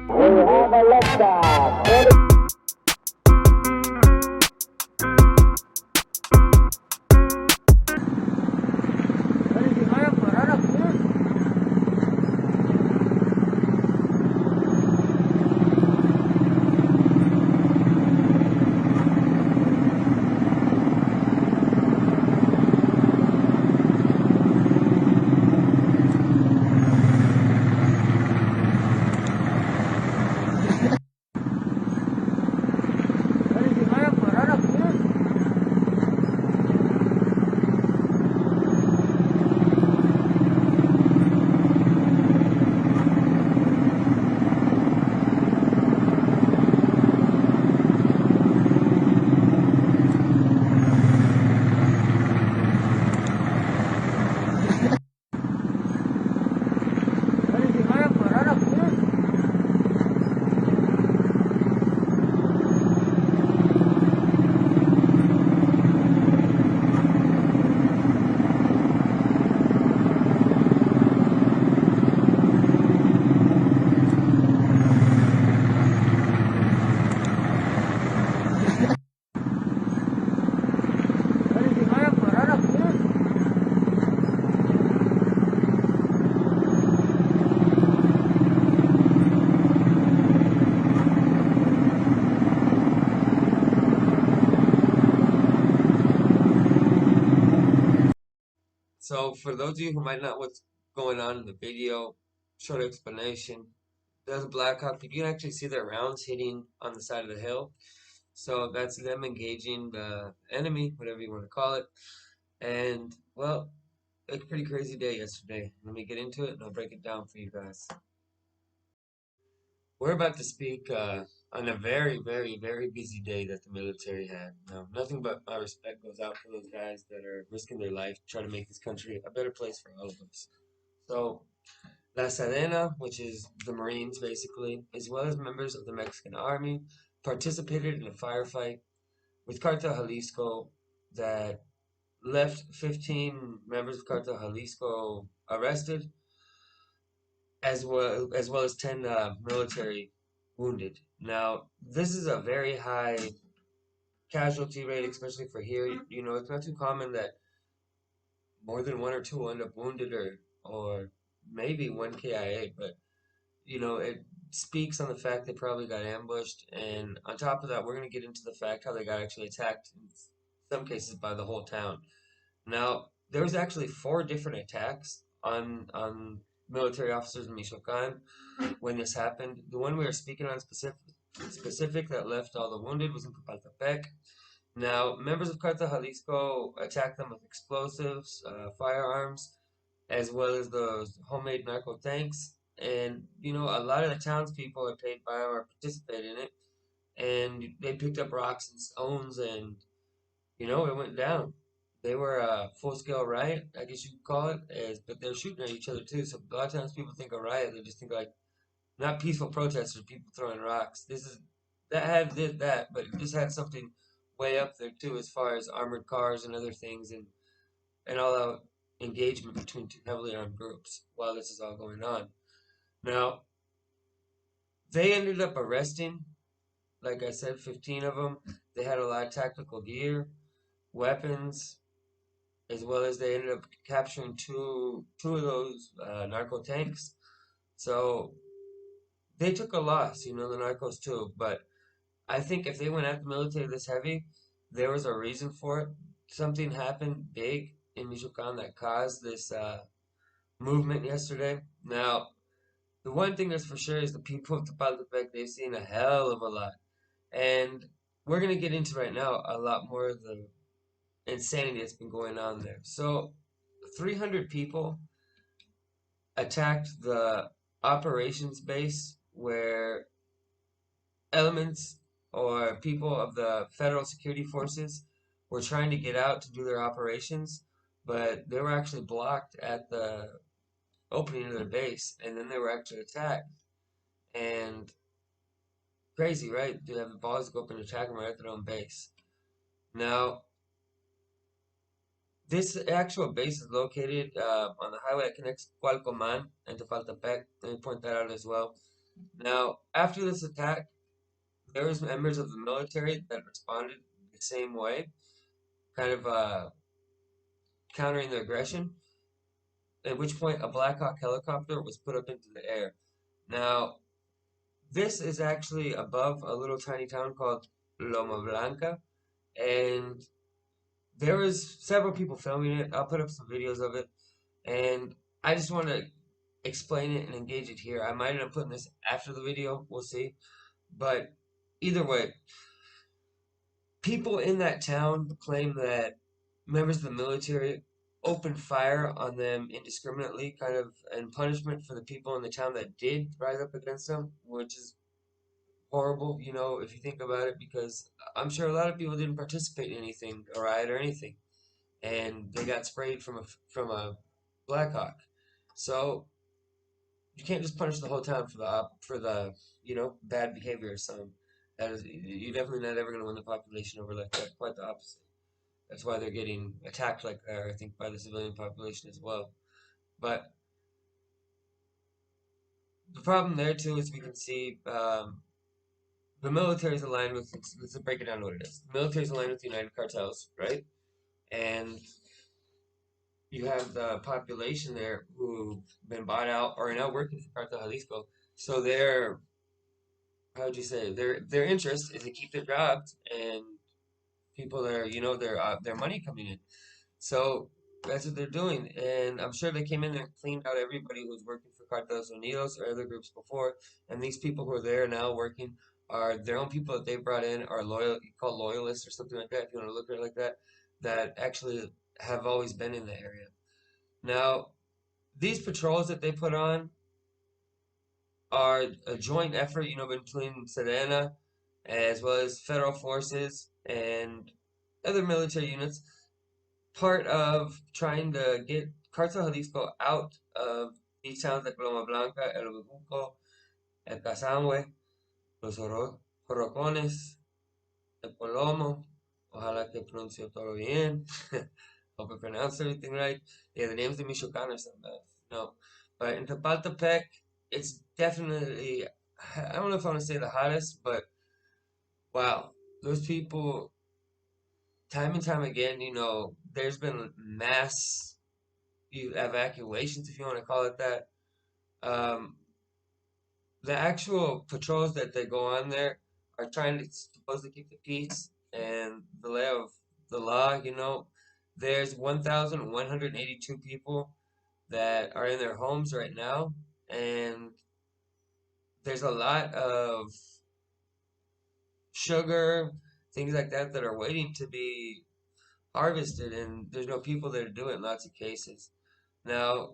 We have a liftoff. So, for those of you who might not know what's going on in the video, short explanation. There's a Blackhawk. You can actually see their rounds hitting on the side of the hill. So that's them engaging the enemy, whatever you want to call it. And well, a pretty crazy day yesterday. Let me get into it and I'll break it down for you guys. We're about to speak on a very, very, very busy day that the military had. Now, nothing but my respect goes out for those guys that are risking their life to try to make this country a better place for all of us. So, La Serena, which is the Marines basically, as well as members of the Mexican army, participated in a firefight with Cartel Jalisco that left 15 members of Cartel Jalisco arrested, as well as 10 military wounded. Now, this is a very high casualty rate, especially for here. You know, it's not too common that more than one or two will end up wounded or maybe one KIA, but you know, it speaks on the fact they probably got ambushed. And on top of that, we're going to get into the fact how they got actually attacked in some cases by the whole town. Now, there was actually four different attacks on military officers in Michoacan when this happened. The one we were speaking on specific that left all the wounded was in Papaltepec. Now, members of Cartel Jalisco attacked them with explosives, firearms, as well as those homemade narco tanks. And you know, a lot of the townspeople that paid by or participated in it, and they picked up rocks and stones, and you know, it went down. They were a full-scale riot, I guess you could call it, but they're shooting at each other too. So a lot of times people think a riot, they just think like not peaceful protesters, people throwing rocks. This is that had did that, but this had something way up there too, as far as armored cars and other things, and all out engagement between two heavily armed groups while this is all going on. Now, they ended up arresting, like I said, 15 of them. They had a lot of tactical gear, weapons, as well as they ended up capturing two of those narco tanks. So they took a loss, you know, the narcos too. But I think if they went at the military this heavy, there was a reason for it. Something happened big in Michoacan that caused this movement yesterday. Now, the one thing that's for sure is the people of Tepaltepec, they've seen a hell of a lot. And we're going to get into right now a lot more of the insanity that's been going on there. So, 300 people attacked the operations base where elements or people of the federal security forces were trying to get out to do their operations, but they were actually blocked at the opening of their base, and then they were actually attacked. And crazy, right? To have the balls go up and attack them right at their own base. Now, this actual base is located on the highway that connects Cualcoman and Tepaltepec. Let me point that out as well. Now, after this attack, there was members of the military that responded the same way, kind of countering the aggression. At which point, a Blackhawk helicopter was put up into the air. Now, this is actually above a little tiny town called Loma Blanca, and there was several people filming it. I'll put up some videos of it, and I just want to explain it and engage it here. I might end up putting this after the video, we'll see. But either way, people in that town claim that members of the military opened fire on them indiscriminately, kind of in punishment for the people in the town that did rise up against them, which is horrible, if you think about it, because I'm sure a lot of people didn't participate in anything, a riot or anything, and they got sprayed from a Blackhawk. So you can't just punish the whole town for the bad behavior of some. That is, you're definitely not ever going to win the population over like that. Quite the opposite. That's why they're getting attacked like that, I think, by the civilian population as well. But the problem there too is we can see the military is aligned with. Let's break it down to what it is. The military is aligned with the United Cartels, right? And you have the population there who've been bought out or are now working for Cartel Jalisco. So how would you say, their interest is to keep their jobs and people there, their money coming in. So that's what they're doing, and I'm sure they came in there and cleaned out everybody who was working for Carteles Unidos or other groups before. And these people who are there now working are their own people that they brought in, are loyal, you call loyalists or something like that, if you want to look at it like that, that actually have always been in the area. Now, these patrols that they put on are a joint effort, between Sedena as well as federal forces and other military units, part of trying to get Cartel Jalisco out of these towns like Loma Blanca, El Bejuco, El Casangue, Los Jorocones, El Polomo. Ojalá que pronuncio todo bien. Hope I pronounced everything right. Yeah, the names of Michoacan are something bad. No. But in Tepaltepec, it's definitely, I don't know if I want to say the hottest, but wow, those people, time and time again, there's been mass evacuations, if you want to call it that. Um, the actual patrols that they go on there are trying to supposed to keep the peace and the lay of the law. There's 1,182 people that are in their homes right now, and there's a lot of sugar, things like that that are waiting to be harvested, and there's no people that are doing it in lots of cases. Now,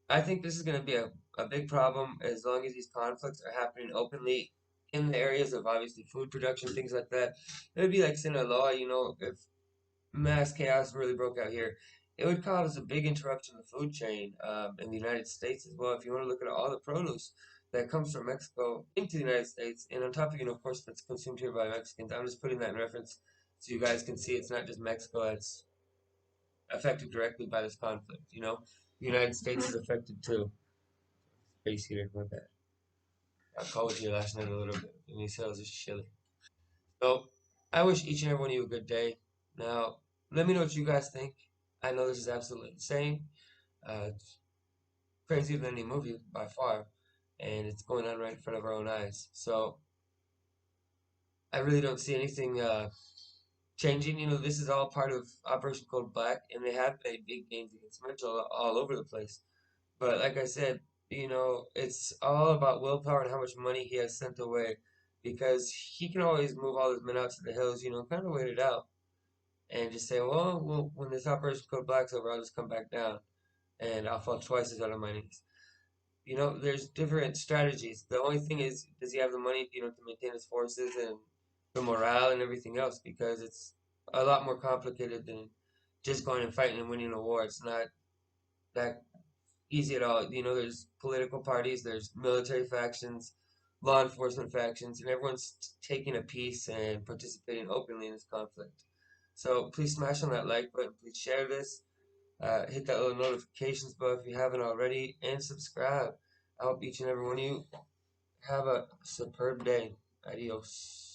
I think this is going to be a big problem as long as these conflicts are happening openly in the areas of obviously food production, things like that. It would be like Sinaloa, if mass chaos really broke out here, it would cause a big interruption in the food chain in the United States as well. If you want to look at all the produce that comes from Mexico into the United States, and on top of, of course, that's consumed here by Mexicans, I'm just putting that in reference so you guys can see it's not just Mexico that's affected directly by this conflict. The United States is affected too. Space heater, my bad. I called you last night a little bit, and you said I was just chilly. So, I wish each and every one of you a good day. Now, let me know what you guys think. I know this is absolutely insane. It's crazier than any movie by far, and it's going on right in front of our own eyes. So, I really don't see anything changing. This is all part of Operation Cold Black, and they have made big gains against Mencho all over the place. But like I said, it's all about willpower and how much money he has sent away, because he can always move all his men out to the hills, kind of wait it out and just say, well, when this Operation Code Black's over, I'll just come back down and I'll fall twice as hard on my knees. There's different strategies. The only thing is, does he have the money, to maintain his forces and the morale and everything else? Because it's a lot more complicated than just going and fighting and winning a war. It's not that easy at all. There's political parties, there's military factions, law enforcement factions, and everyone's taking a piece and participating openly in this conflict. So please smash on that like button, please share this, hit that little notifications bell if you haven't already, and subscribe. I hope each and every one of you have a superb day. Adios.